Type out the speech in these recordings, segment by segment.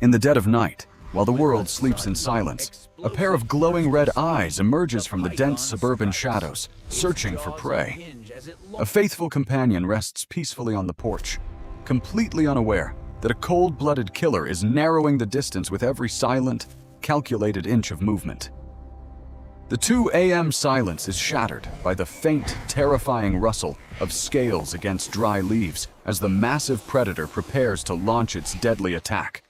In the dead of night, while the world sleeps in silence, a pair of glowing red eyes emerges from the dense suburban shadows, searching for prey. A faithful companion rests peacefully on the porch, completely unaware that a cold-blooded killer is narrowing the distance with every silent, calculated inch of movement. The 2 a.m. silence is shattered by the faint, terrifying rustle of scales against dry leaves as the massive predator prepares to launch its deadly attack.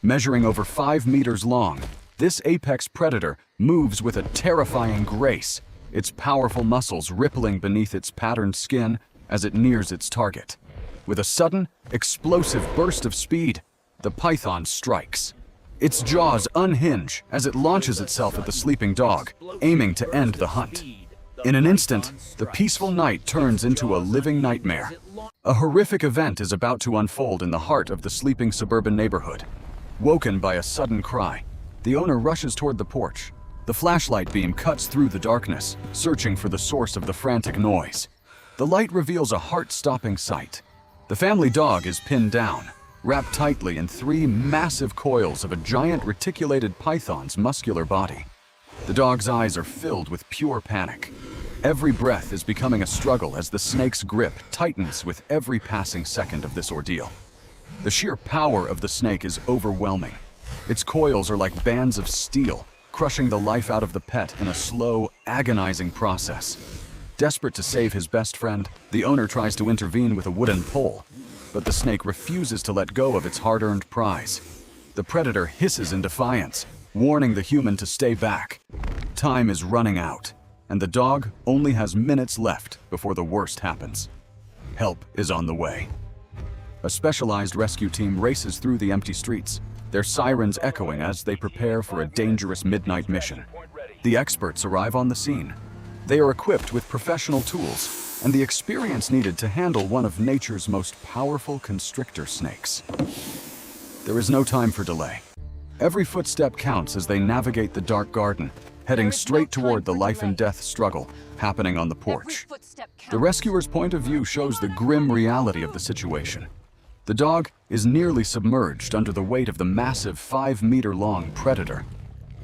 Measuring over 5 meters long, this apex predator moves with a terrifying grace, its powerful muscles rippling beneath its patterned skin as it nears its target. With a sudden, explosive burst of speed, the python strikes. Its jaws unhinge as it launches itself at the sleeping dog, aiming to end the hunt. In an instant, the peaceful night turns into a living nightmare. A horrific event is about to unfold in the heart of the sleeping suburban neighborhood. Woken by a sudden cry, the owner rushes toward the porch. The flashlight beam cuts through the darkness, searching for the source of the frantic noise. The light reveals a heart-stopping sight. The family dog is pinned down, wrapped tightly in 3 massive coils of a giant reticulated python's muscular body. The dog's eyes are filled with pure panic. Every breath is becoming a struggle as the snake's grip tightens with every passing second of this ordeal. The sheer power of the snake is overwhelming. Its coils are like bands of steel, crushing the life out of the pet in a slow, agonizing process. Desperate to save his best friend, the owner tries to intervene with a wooden pole, but the snake refuses to let go of its hard-earned prize. The predator hisses in defiance, warning the human to stay back. Time is running out, and the dog only has minutes left before the worst happens. Help is on the way. A specialized rescue team races through the empty streets, their sirens echoing as they prepare for a dangerous midnight mission. The experts arrive on the scene. They are equipped with professional tools and the experience needed to handle one of nature's most powerful constrictor snakes. There is no time for delay. Every footstep counts as they navigate the dark garden, heading straight toward the life and death struggle happening on the porch. The rescuer's point of view shows the grim reality of the situation. The dog is nearly submerged under the weight of the massive 5-meter-long predator.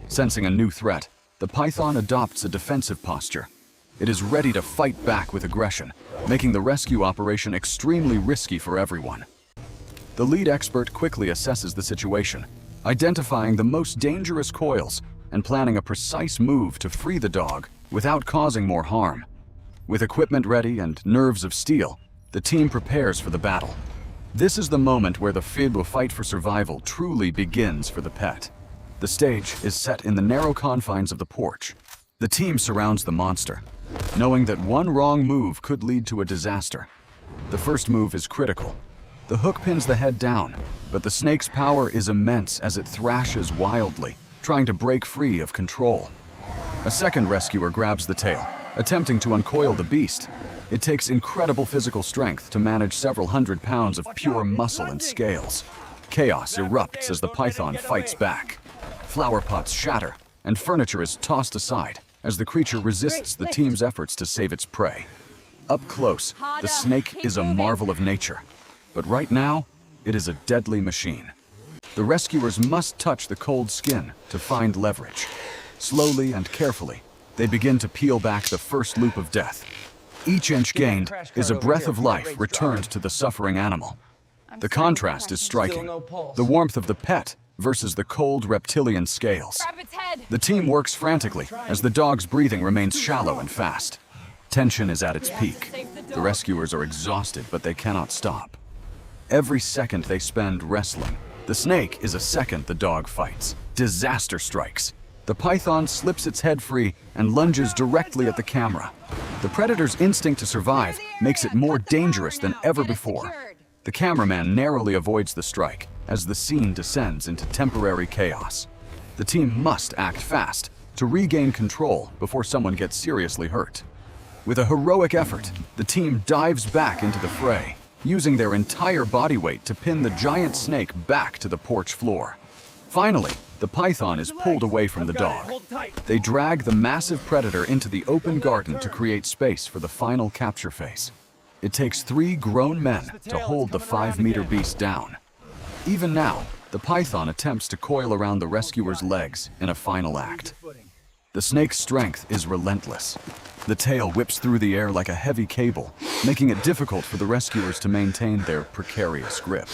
Sensing a new threat, the python adopts a defensive posture. It is ready to fight back with aggression, making the rescue operation extremely risky for everyone. The lead expert quickly assesses the situation, identifying the most dangerous coils and planning a precise move to free the dog without causing more harm. With equipment ready and nerves of steel, the team prepares for the battle. This is the moment where the fight for survival truly begins for the pet. The stage is set in the narrow confines of the porch. The team surrounds the monster, knowing that one wrong move could lead to a disaster. The first move is critical. The hook pins the head down, but the snake's power is immense as it thrashes wildly, trying to break free of control. A second rescuer grabs the tail, attempting to uncoil the beast. It takes incredible physical strength to manage several hundred pounds of pure muscle and scales. Chaos erupts as the python fights back. Flower pots shatter, and furniture is tossed aside as the creature resists the team's efforts to save its prey. Up close, the snake is a marvel of nature, but right now, it is a deadly machine. The rescuers must touch the cold skin to find leverage. Slowly and carefully, they begin to peel back the first loop of death. Each inch gained is a breath of life returned to the suffering animal. The contrast is striking. The warmth of the pet versus the cold reptilian scales. The team works frantically as the dog's breathing remains shallow and fast. Tension is at its peak. The rescuers are exhausted, but they cannot stop. Every second they spend wrestling. The snake is a second the dog fights. Disaster strikes. The python slips its head free and lunges directly at the camera. The predator's instinct to survive makes it more dangerous than ever before. The cameraman narrowly avoids the strike as the scene descends into temporary chaos. The team must act fast to regain control before someone gets seriously hurt. With a heroic effort, the team dives back into the fray, using their entire body weight to pin the giant snake back to the porch floor. Finally, the python is pulled away from the dog. They drag the massive predator into the open garden to create space for the final capture phase. It takes 3 grown men to hold the 5-meter beast down. Even now, The python attempts to coil around the rescuer's legs in a final act. The snake's strength is relentless. The tail whips through the air like a heavy cable, making it difficult for the rescuers to maintain their precarious grip.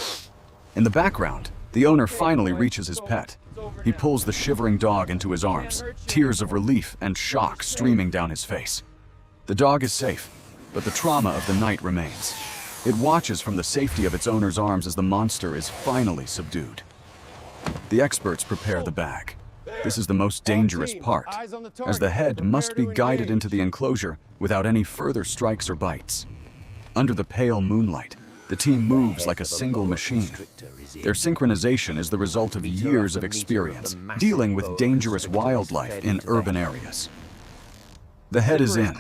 In the background, the owner finally reaches his pet. He pulls the shivering dog into his arms, tears of relief and shock streaming down his face. The dog is safe, but the trauma of the night remains. It watches from the safety of its owner's arms as the monster is finally subdued. The experts prepare the bag. This is the most dangerous part, as the head must be guided into the enclosure without any further strikes or bites. Under the pale moonlight, the team moves like a single machine. Their synchronization is the result of years of experience dealing with dangerous wildlife in urban areas. The head is in.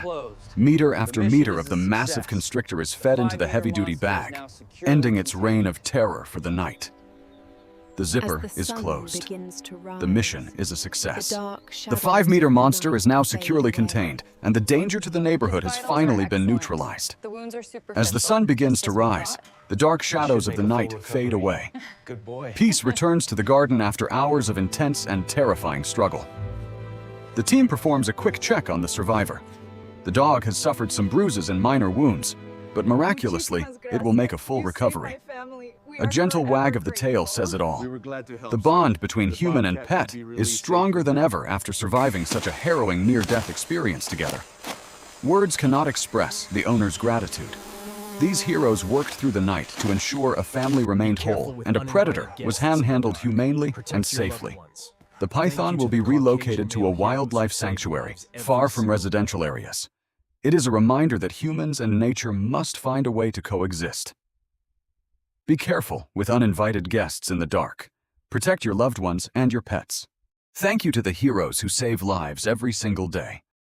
Meter after meter of the massive constrictor is fed into the heavy-duty bag, ending its reign of terror for the night. The zipper is closed. The mission is a success. The 5-meter monster is now securely contained, and the danger to the neighborhood has finally been neutralized. As the sun begins to rise, the dark shadows of the night fade away. Peace returns to the garden after hours of intense and terrifying struggle. The team performs a quick check on the survivor. The dog has suffered some bruises and minor wounds, but miraculously, it will make a full recovery. A gentle wag of the tail says it all. The bond between human and pet is stronger than ever after surviving such a harrowing near-death experience together. Words cannot express the owner's gratitude. These heroes worked through the night to ensure a family remained whole and a predator was handled humanely and safely. The python will be relocated to a wildlife sanctuary, far from residential areas. It is a reminder that humans and nature must find a way to coexist. Be careful with uninvited guests in the dark. Protect your loved ones and your pets. Thank you to the heroes who save lives every single day.